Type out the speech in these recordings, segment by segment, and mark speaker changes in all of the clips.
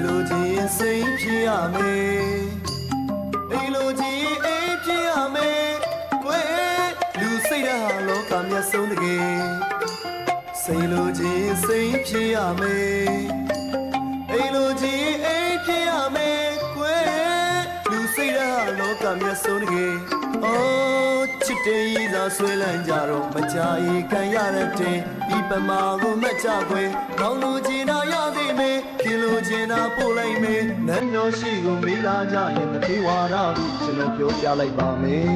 Speaker 1: လိုချင်းစိတ်ဖြစ်ရမယ်အိမ်လိုချင်းအိမ်ဖြစ်ရမယ်ကွယ်လူစိတ်ဓာတ်ဟာလောကမြတ်ဆုံးတကယ်စိတ်လိုချင်းစိတ်ဖြစ်ရမယ်အိမ်လိုချင်းအိမ်ဖြစ်ရမယ်ကွယ်လူစိတ်ဓာတ်ဟာလောကမြတ်ဆုံးတကယ်ချစ်တဲ့ရည်သာဆွဲလန်းကြတော့မကြýခံရတဲ့ဒီပမာကိုမကြခွေကောင်းလို့ချင်တာရသေးမယ်ခင်လို့ချင်တာပို့လိုက်မယ်နန်းမျောရှိကိုမေးလာကြရင်မသေးဝါရဘူးကျွန်တော်ပြောပြလိုက်ပါမယ်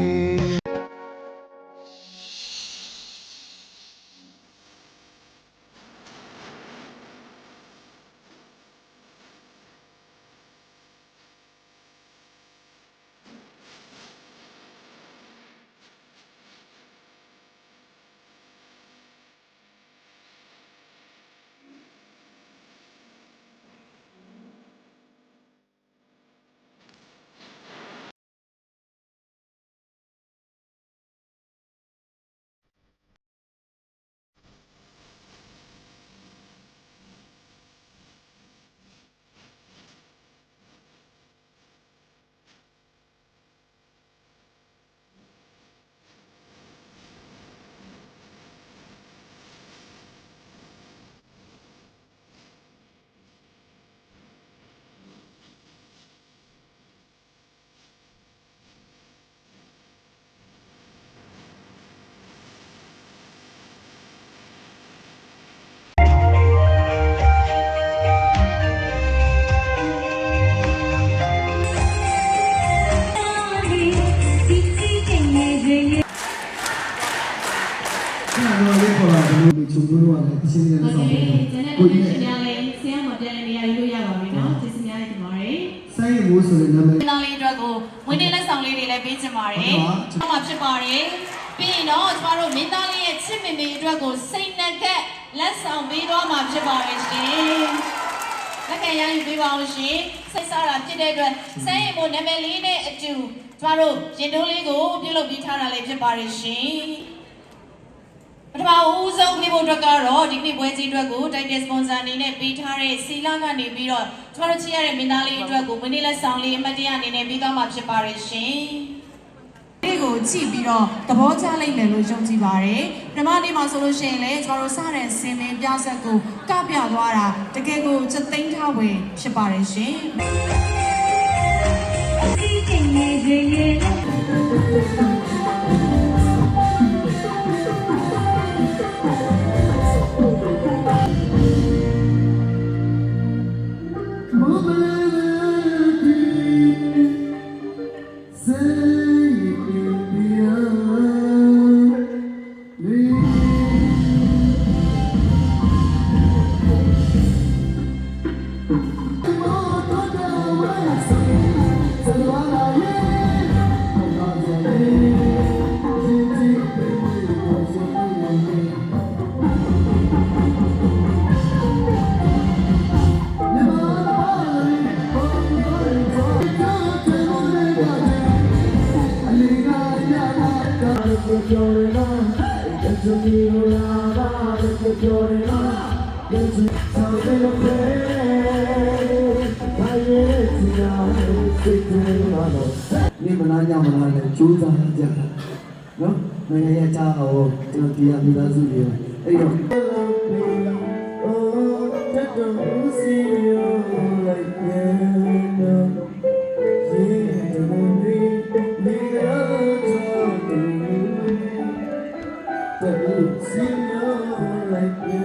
Speaker 2: ကျုပ်တို့ကလည်းအရှင်းနဲ့ဆောင်တယ်။
Speaker 3: ကိုကြီးရှင်များလည်းဆရာမပြန်နေရလို့ရပါပြီနော်။ကျေးဇူးများတင်ပါတယ်
Speaker 2: ။စိုင်းမိုးဆိုတဲ့နာမည်
Speaker 3: ။တောင်းလေးအတွက်ကိုဝင်းနေလက်ဆောင်လေးတွေလည်းပေးချင်ပါတယ်။ဆောင်းမှာဖြစ်ပါတယ်။ပြီးရင်တော့ကျမတို့မင်းသားလေးရဲ့ချစ်မေမေအတွက်ကိုစိတ်နှက်ကလက်ဆောင်ပေးတော့မှာဖြစ်ပါတယ်ရှင်။လက်ခံရယူပေးပါအောင်ရှင်။စိတ်စားတာဖြစ်တဲ့အတွက်ဆိုင်းမိုးနာမည်လေးနဲ့အတူကျမတို့ရင်တိုးလေးကိုပြုလုပ်ပြီးထားတာလေးဖြစ်ပါတယ်ရှင်။ပထမဦးဆုံးပြဖို့အတွက်ကတော့ဒီနေ့ပွဲကြီးအတွက်ကို Title Sponsor အနေနဲ့ပေးထားတဲ့စီလာကနေပြီးတော့ကျမတို့ချစ်ရတဲ့မင်းသားလေးအတွက်ကိုဝင်းနေလက်ဆောင်လေးအမှတ်တရအနေနဲ့ပေးသွားမှာဖြစ်ပါတယ်ရှင်။ဒီကိုကြည့်ပြီးတော့သဘောကျလိုက်မယ်လို့ယုံကြည်ပါတယ်။ပထမနေ့မှာဆိုလို့ရှိရင်လည်းကျမတို့စတဲ့စင်မင်းပြဆက်ကိုကပြသွားတာတကယ်ကိုချက်သိမ်းထားဝင်ဖြစ်ပါတယ်ရှင်။ဒီချိန်လေးရေ
Speaker 2: 你们哪家们哪来就这样讲，喏，那个也家好，这个地下没得事的，哎呦。like you,